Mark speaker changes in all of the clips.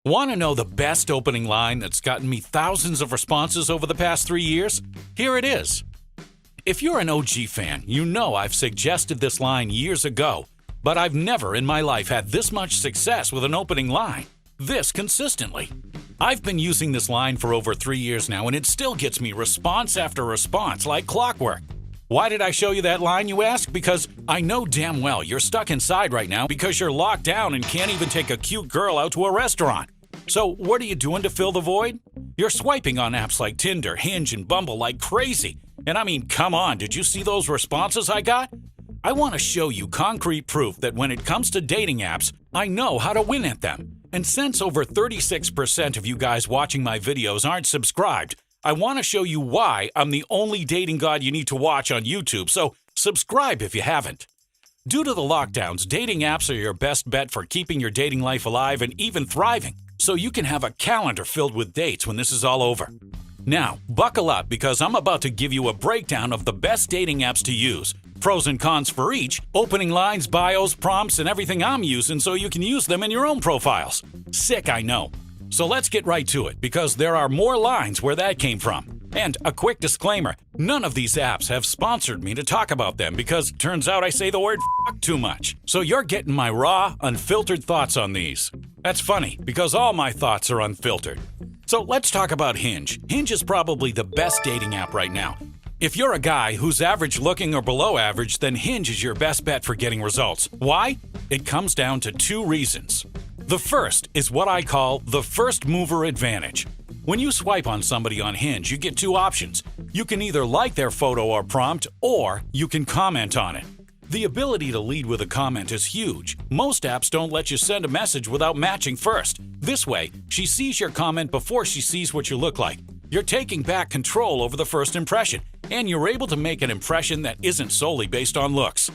Speaker 1: Want to know the best opening line that's gotten me thousands of responses over the past 3 years? Here it is. If you're an OG fan, you know I've suggested this line years ago, but I've never in my life had this much success with an opening line, this consistently. I've been using this line for over 3 years now, and it still gets me response after response like clockwork. Why did I show you that line, you ask? Because I know damn well you're stuck inside right now because you're locked down and can't even take a cute girl out to a restaurant. So what are you doing to fill the void? You're swiping on apps like Tinder, Hinge, and Bumble like crazy. And I mean, come on, did you see those responses I got? I want to show you concrete proof that when it comes to dating apps, I know how to win at them. And since over 36% of you guys watching my videos aren't subscribed, I want to show you why I'm the only dating god you need to watch on YouTube, so subscribe if you haven't. Due to the lockdowns, dating apps are your best bet for keeping your dating life alive and even thriving, so you can have a calendar filled with dates when this is all over. Now, buckle up because I'm about to give you a breakdown of the best dating apps to use, pros and cons for each, opening lines, bios, prompts, and everything I'm using so you can use them in your own profiles. Sick, I know. So let's get right to it because there are more lines where that came from. And a quick disclaimer, none of these apps have sponsored me to talk about them because turns out I say the word f*** too much. So you're getting my raw, unfiltered thoughts on these. That's funny because all my thoughts are unfiltered. So let's talk about Hinge. Hinge is probably the best dating app right now. If you're a guy who's average looking or below average, then Hinge is your best bet for getting results. Why? It comes down to 2 reasons. The first is what I call the first mover advantage. When you swipe on somebody on Hinge, you get 2 options. You can either like their photo or prompt, or you can comment on it. The ability to lead with a comment is huge. Most apps don't let you send a message without matching first. This way, she sees your comment before she sees what you look like. You're taking back control over the first impression, and you're able to make an impression that isn't solely based on looks.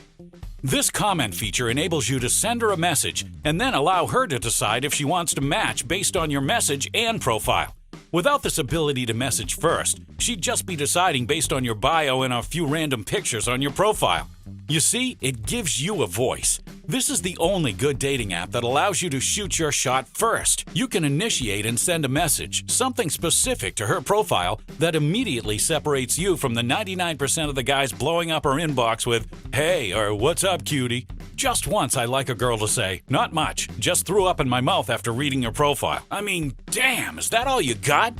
Speaker 1: This comment feature enables you to send her a message and then allow her to decide if she wants to match based on your message and profile. Without this ability to message first, she'd just be deciding based on your bio and a few random pictures on your profile. You see, it gives you a voice. This is the only good dating app that allows you to shoot your shot first. You can initiate and send a message, something specific to her profile that immediately separates you from the 99% of the guys blowing up her inbox with, "Hey," or "What's up, cutie?" Just once I'd like a girl to say, "Not much, just threw up in my mouth after reading your profile." I mean, damn, is that all you got?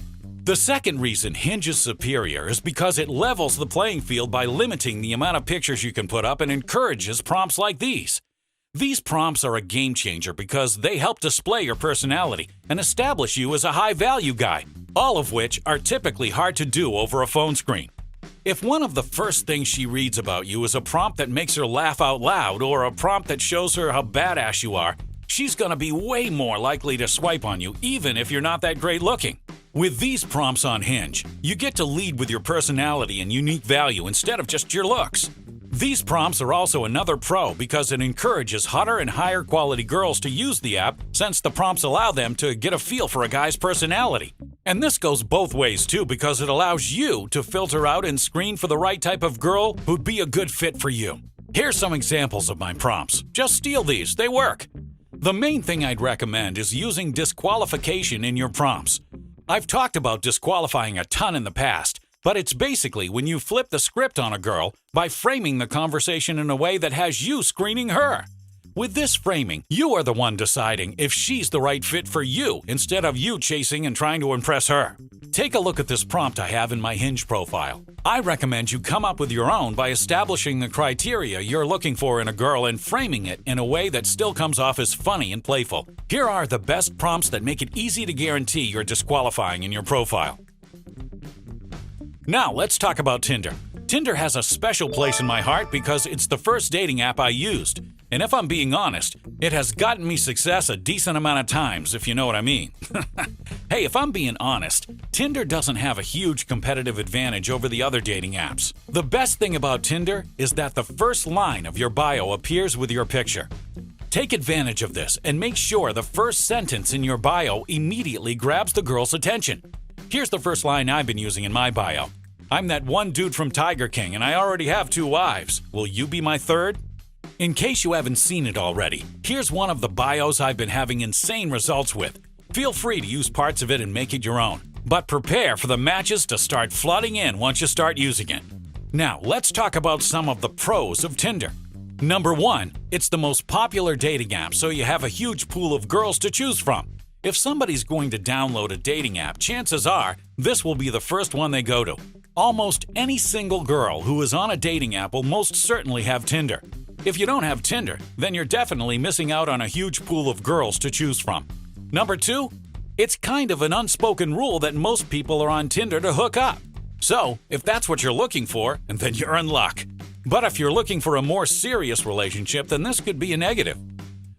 Speaker 1: The second reason Hinge is superior is because it levels the playing field by limiting the amount of pictures you can put up and encourages prompts like these. These prompts are a game changer because they help display your personality and establish you as a high-value guy, all of which are typically hard to do over a phone screen. If one of the first things she reads about you is a prompt that makes her laugh out loud or a prompt that shows her how badass you are, she's gonna be way more likely to swipe on you even if you're not that great looking. With these prompts on Hinge, you get to lead with your personality and unique value instead of just your looks. These prompts are also another pro because it encourages hotter and higher quality girls to use the app since the prompts allow them to get a feel for a guy's personality. And this goes both ways too because it allows you to filter out and screen for the right type of girl who'd be a good fit for you. Here's some examples of my prompts. Just steal these, they work. The main thing I'd recommend is using disqualification in your prompts. I've talked about disqualifying a ton in the past, but it's basically when you flip the script on a girl by framing the conversation in a way that has you screening her. With this framing, you are the one deciding if she's the right fit for you instead of you chasing and trying to impress her. Take a look at this prompt I have in my Hinge profile. I recommend you come up with your own by establishing the criteria you're looking for in a girl and framing it in a way that still comes off as funny and playful. Here are the best prompts that make it easy to guarantee you're disqualifying in your profile. Now, let's talk about Tinder. Tinder has a special place in my heart because it's the first dating app I used. And if I'm being honest, it has gotten me success a decent amount of times, if you know what I mean. Hey, if I'm being honest, Tinder doesn't have a huge competitive advantage over the other dating apps. The best thing about Tinder is that the first line of your bio appears with your picture. Take advantage of this and make sure the first sentence in your bio immediately grabs the girl's attention. Here's the first line I've been using in my bio. "I'm that one dude from Tiger King and I already have 2 wives. Will you be my third?" In case you haven't seen it already, here's one of the bios I've been having insane results with. Feel free to use parts of it and make it your own, but prepare for the matches to start flooding in once you start using it. Now, let's talk about some of the pros of Tinder. Number 1, it's the most popular dating app, so you have a huge pool of girls to choose from. If somebody's going to download a dating app, chances are this will be the first one they go to. Almost any single girl who is on a dating app will most certainly have Tinder. If you don't have Tinder, then you're definitely missing out on a huge pool of girls to choose from. Number 2, it's kind of an unspoken rule that most people are on Tinder to hook up. So, if that's what you're looking for, then you're in luck. But if you're looking for a more serious relationship, then this could be a negative.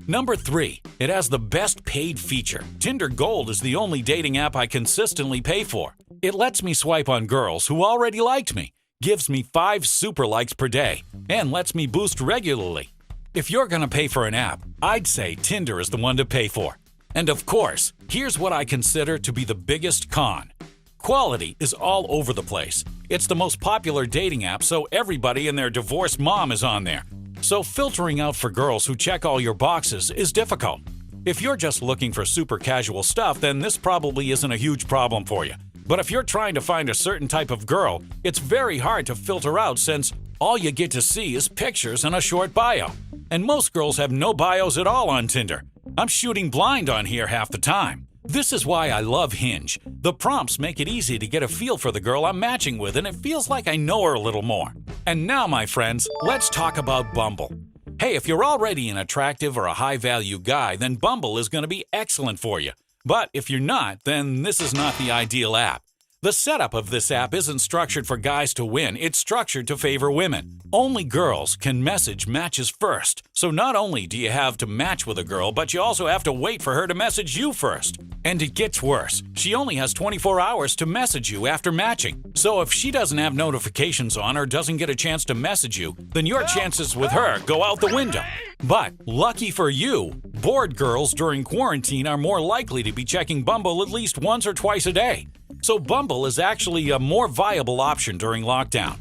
Speaker 1: Number 3, it has the best paid feature. Tinder Gold is the only dating app I consistently pay for. It lets me swipe on girls who already liked me, gives me 5 super likes per day, and lets me boost regularly. If you're gonna pay for an app, I'd say Tinder is the one to pay for. And of course, here's what I consider to be the biggest con. Quality is all over the place. It's the most popular dating app, so everybody and their divorced mom is on there. So filtering out for girls who check all your boxes is difficult. If you're just looking for super casual stuff, then this probably isn't a huge problem for you. But if you're trying to find a certain type of girl, it's very hard to filter out since all you get to see is pictures and a short bio. And most girls have no bios at all on Tinder. I'm shooting blind on here half the time. This is why I love Hinge. The prompts make it easy to get a feel for the girl I'm matching with, and it feels like I know her a little more. And now, my friends, let's talk about Bumble. Hey, if you're already an attractive or a high-value guy, then Bumble is going to be excellent for you. But if you're not, then this is not the ideal app. The setup of this app isn't structured for guys to win, it's structured to favor women. Only girls can message matches first. So not only do you have to match with a girl, but you also have to wait for her to message you first. And it gets worse. She only has 24 hours to message you after matching. So if she doesn't have notifications on or doesn't get a chance to message you, then your chances with her go out the window. But lucky for you, bored girls during quarantine are more likely to be checking Bumble at least once or twice a day. So Bumble is actually a more viable option during lockdown.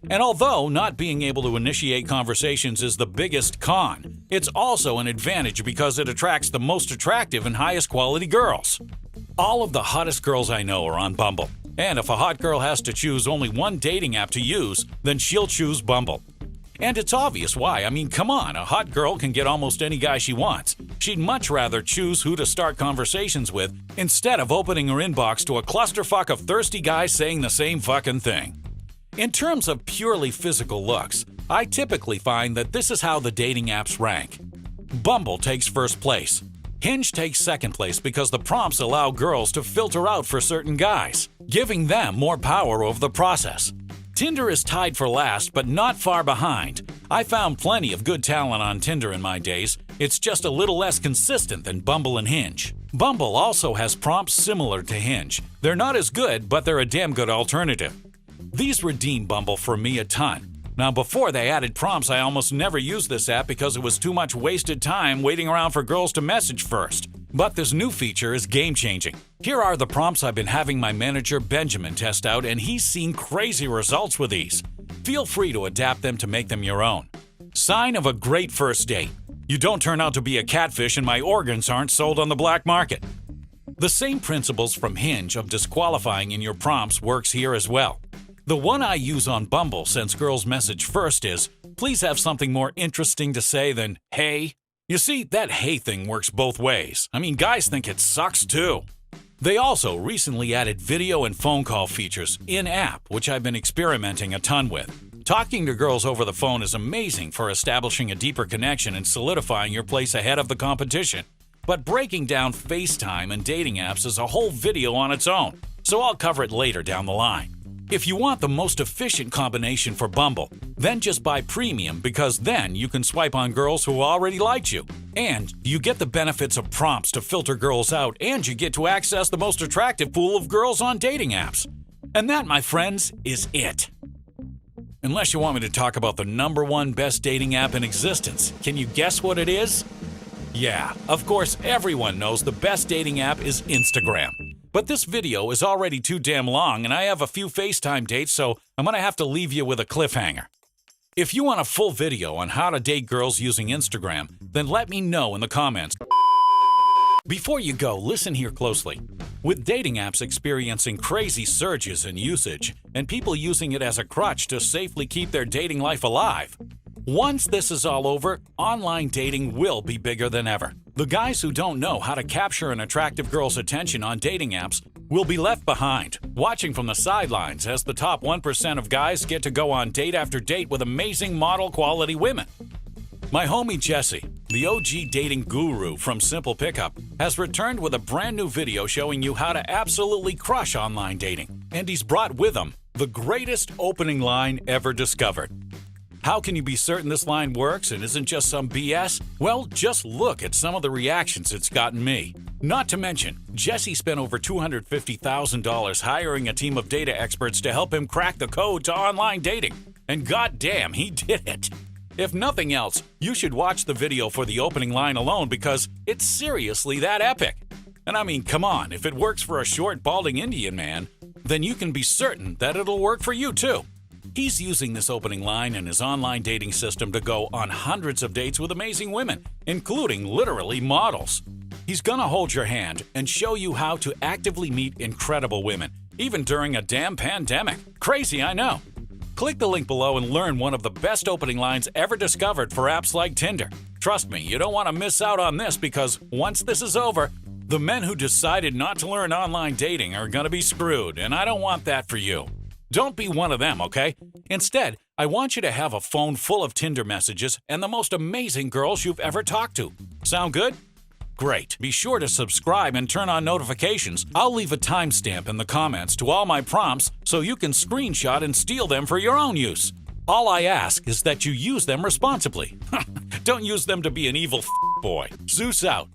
Speaker 1: And although not being able to initiate conversations is the biggest con, it's also an advantage because it attracts the most attractive and highest quality girls. All of the hottest girls I know are on Bumble. And if a hot girl has to choose only one dating app to use, then she'll choose Bumble. And it's obvious why. I mean, come on, a hot girl can get almost any guy she wants. She'd much rather choose who to start conversations with instead of opening her inbox to a clusterfuck of thirsty guys saying the same fucking thing. In terms of purely physical looks, I typically find that this is how the dating apps rank. Bumble takes first place. Hinge takes second place because the prompts allow girls to filter out for certain guys, giving them more power over the process. Tinder is tied for last, but not far behind. I found plenty of good talent on Tinder in my days. It's just a little less consistent than Bumble and Hinge. Bumble also has prompts similar to Hinge. They're not as good, but they're a damn good alternative. These redeem Bumble for me a ton. Now, before they added prompts, I almost never used this app because it was too much wasted time waiting around for girls to message first. But this new feature is game-changing. Here are the prompts I've been having my manager Benjamin test out, and he's seen crazy results with these. Feel free to adapt them to make them your own. Sign of a great first date. You don't turn out to be a catfish and my organs aren't sold on the black market. The same principles from Hinge of disqualifying in your prompts works here as well. The one I use on Bumble since girls message first is, please have something more interesting to say than, hey. You see, that hey thing works both ways. I mean, guys think it sucks too. They also recently added video and phone call features in-app, which I've been experimenting a ton with. Talking to girls over the phone is amazing for establishing a deeper connection and solidifying your place ahead of the competition. But breaking down FaceTime and dating apps is a whole video on its own, so I'll cover it later down the line. If you want the most efficient combination for Bumble, then just buy Premium because then you can swipe on girls who already liked you. And you get the benefits of prompts to filter girls out, and you get to access the most attractive pool of girls on dating apps. And that, my friends, is it. Unless you want me to talk about the #1 best dating app in existence. Can you guess what it is? Yeah, of course everyone knows the best dating app is Instagram. But this video is already too damn long and I have a few FaceTime dates, so I'm gonna have to leave you with a cliffhanger. If you want a full video on how to date girls using Instagram, then let me know in the comments. Before you go, listen here closely. With dating apps experiencing crazy surges in usage and people using it as a crutch to safely keep their dating life alive, once this is all over, online dating will be bigger than ever. The guys who don't know how to capture an attractive girl's attention on dating apps will be left behind, watching from the sidelines as the top 1% of guys get to go on date after date with amazing model-quality women. My homie Jesse, the OG dating guru from Simple Pickup, has returned with a brand new video showing you how to absolutely crush online dating. And he's brought with him the greatest opening line ever discovered. How can you be certain this line works and isn't just some BS? Well, just look at some of the reactions it's gotten me. Not to mention, Jesse spent over $250,000 hiring a team of data experts to help him crack the code to online dating. And goddamn, he did it! If nothing else, you should watch the video for the opening line alone because it's seriously that epic. And I mean, come on, if it works for a short, balding Indian man, then you can be certain that it'll work for you too. He's using this opening line in his online dating system to go on hundreds of dates with amazing women, including literally models. He's gonna hold your hand and show you how to actively meet incredible women, even during a damn pandemic. Crazy, I know. Click the link below and learn one of the best opening lines ever discovered for apps like Tinder. Trust me, you don't want to miss out on this because once this is over, the men who decided not to learn online dating are gonna be screwed, and I don't want that for you. Don't be one of them, okay? Instead, I want you to have a phone full of Tinder messages and the most amazing girls you've ever talked to. Sound good? Great. Be sure to subscribe and turn on notifications. I'll leave a timestamp in the comments to all my prompts so you can screenshot and steal them for your own use. All I ask is that you use them responsibly. Don't use them to be an evil boy. Zeus out.